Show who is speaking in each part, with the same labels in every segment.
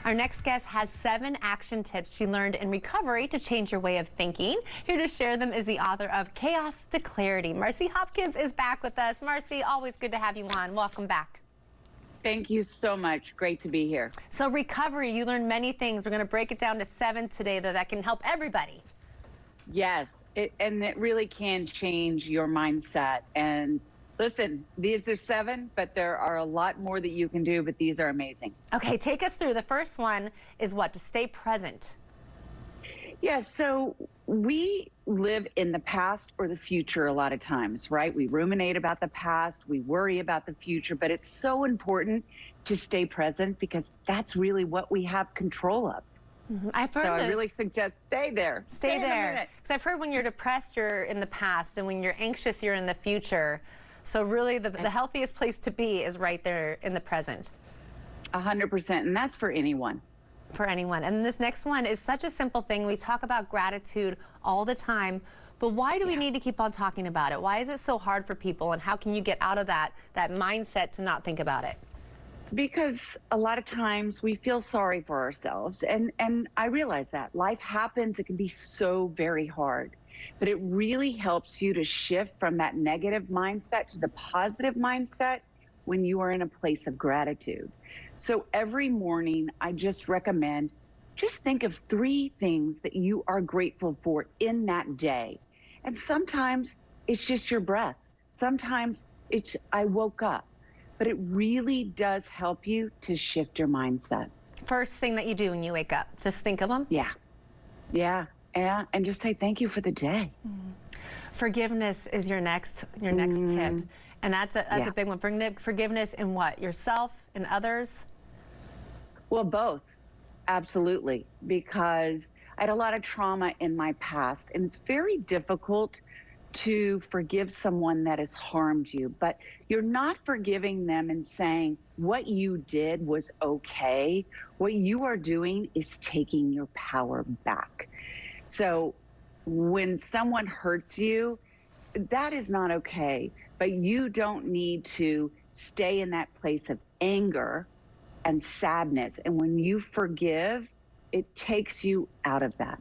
Speaker 1: Our next guest has 7 action tips she learned in recovery to change your way of thinking. Here to share them is the author of Chaos to Clarity. Marcy Hopkins is back with us. Marcy, always good to have you on. Welcome back.
Speaker 2: Thank you so much. Great to be here.
Speaker 1: So recovery, you learned many things. We're going to break it down to 7 today, though, that can help everybody.
Speaker 2: Yes, and it really can change your mindset. And listen, these are 7, but there are a lot more that you can do, but these are amazing.
Speaker 1: Okay, take us through. The first one is what? To stay present.
Speaker 2: Yes, so we live in the past or the future a lot of times, right? We ruminate about the past, we worry about the future, but it's so important to stay present because that's really what we have control of.
Speaker 1: I've heard
Speaker 2: I really suggest stay there.
Speaker 1: Stay there. Because I've heard when you're depressed, you're in the past, and when you're anxious, you're in the future. So really, the healthiest place to be is right there in the present.
Speaker 2: 100%, and that's for anyone.
Speaker 1: For anyone. And this next one is such a simple thing. We talk about gratitude all the time, but why do we need to keep on talking about it? Why is it so hard for people, and how can you get out of that mindset to not think about it?
Speaker 2: Because a lot of times we feel sorry for ourselves, and I realize that life happens. It can be so very hard, but it really helps you to shift from that negative mindset to the positive mindset when you are in a place of gratitude. So every morning, I just recommend, just think of 3 things that you are grateful for in that day. And sometimes it's just your breath. Sometimes it's, I woke up. But it really does help you to shift your mindset.
Speaker 1: First thing that you do when you wake up, just think of them?
Speaker 2: Yeah. And just say thank you for the day.
Speaker 1: Forgiveness is your next tip. And that's a big one. Forgiveness in what? Yourself and others?
Speaker 2: Well, both. Absolutely. Because I had a lot of trauma in my past, and it's very difficult to forgive someone that has harmed you, but you're not forgiving them and saying what you did was okay. What you are doing is taking your power back. So when someone hurts you, that is not okay, but you don't need to stay in that place of anger and sadness. And when you forgive, it takes you out of that.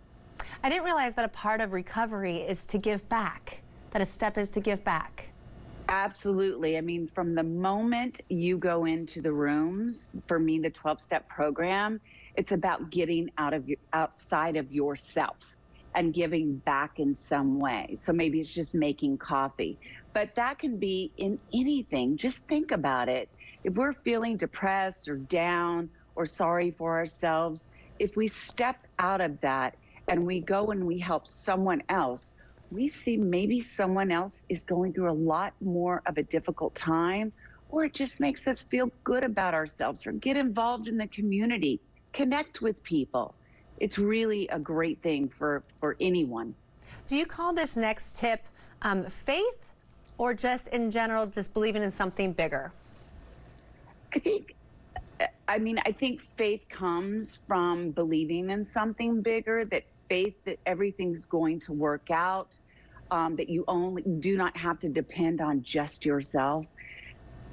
Speaker 1: I didn't realize that a part of recovery is to give back, that a step is to give back.
Speaker 2: Absolutely. I mean, from the moment you go into the rooms, for me, the 12-step program, it's about getting outside of yourself and giving back in some way. So maybe it's just making coffee, but that can be in anything. Just think about it. If we're feeling depressed or down or sorry for ourselves, if we step out of that and we go and we help someone else, we see maybe someone else is going through a lot more of a difficult time, or it just makes us feel good about ourselves, or get involved in the community, connect with people. It's really a great thing for anyone.
Speaker 1: Do you call this next tip faith, or just in general, just believing in something bigger?
Speaker 2: I think faith comes from believing in something bigger, that faith that everything's going to work out, that you do not have to depend on just yourself.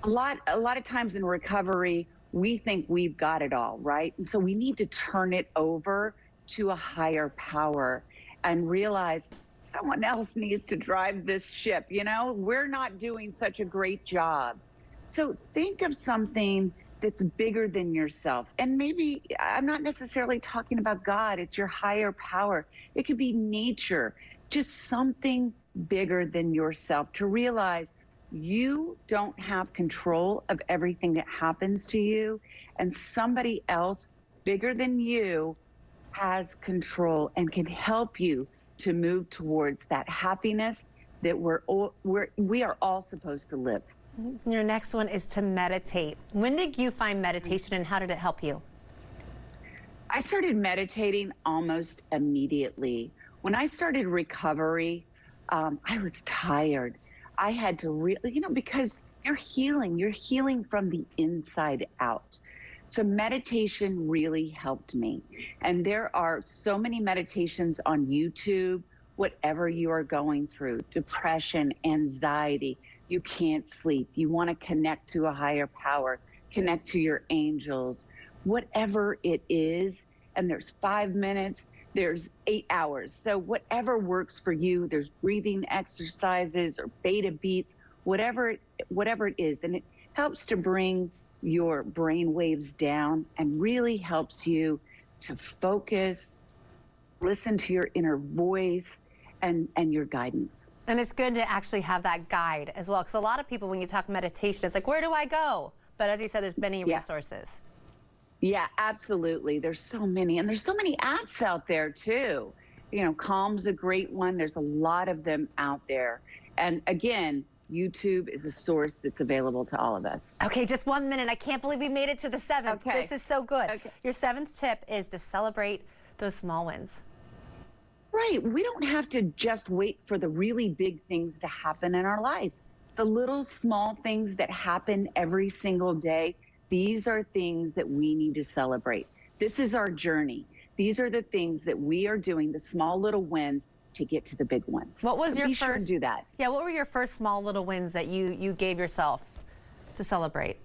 Speaker 2: A lot of times in recovery, we think we've got it all, right? And so we need to turn it over to a higher power and realize someone else needs to drive this ship. You know, we're not doing such a great job. So think of something that's bigger than yourself. And maybe I'm not necessarily talking about God, it's your higher power. It could be nature, just something bigger than yourself, to realize you don't have control of everything that happens to you, and somebody else bigger than you has control and can help you to move towards that happiness that we are all supposed to live.
Speaker 1: Your next one is to meditate. When did you find meditation, and how did it help you?
Speaker 2: I started meditating almost immediately. When I started recovery, I was tired. I had to really, because you're healing from the inside out. So meditation really helped me. And there are so many meditations on YouTube, whatever you are going through, depression, anxiety, you can't sleep, you want to connect to a higher power, connect to your angels, whatever it is. And there's 5 minutes, there's 8 hours. So whatever works for you, there's breathing exercises or beta beats, whatever it is. And it helps to bring your brain waves down and really helps you to focus, listen to your inner voice and your guidance.
Speaker 1: And it's good to actually have that guide as well, because a lot of people, when you talk meditation, it's like, where do I go? But as you said, there's many resources.
Speaker 2: Yeah, absolutely. There's so many, and there's so many apps out there too. You know, Calm's a great one. There's a lot of them out there. And again, YouTube is a source that's available to all of us.
Speaker 1: Okay, just 1 minute. I can't believe we made it to the 7th.
Speaker 2: Okay.
Speaker 1: This is so good.
Speaker 2: Okay.
Speaker 1: Your 7th tip is to celebrate those small wins.
Speaker 2: Right. We don't have to just wait for the really big things to happen in our life. The little small things that happen every single day, these are things that we need to celebrate. This is our journey. These are the things that we are doing, the small little wins to get to the big ones.
Speaker 1: What was
Speaker 2: so
Speaker 1: your
Speaker 2: be
Speaker 1: first?
Speaker 2: Sure to do that.
Speaker 1: Yeah. What were your first small little wins that you gave yourself to celebrate?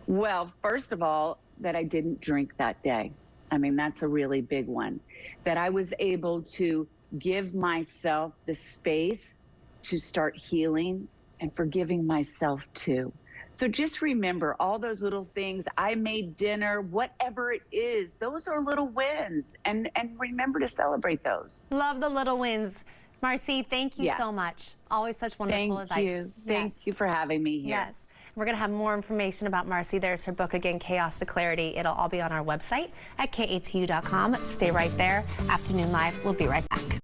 Speaker 2: Well, first of all, that I didn't drink that day. I mean, that's a really big one. That I was able to give myself the space to start healing and forgiving myself too. So just remember all those little things. I made dinner, whatever it is, those are little wins. And remember to celebrate those.
Speaker 1: Love the little wins. Marcy, thank you so much. Always such wonderful advice.
Speaker 2: Thank you. Thank you for having me here.
Speaker 1: Yes. We're going to have more information about Marcy. There's her book again, Chaos to Clarity. It'll all be on our website at KATU.com. Stay right there. Afternoon Live. We'll be right back.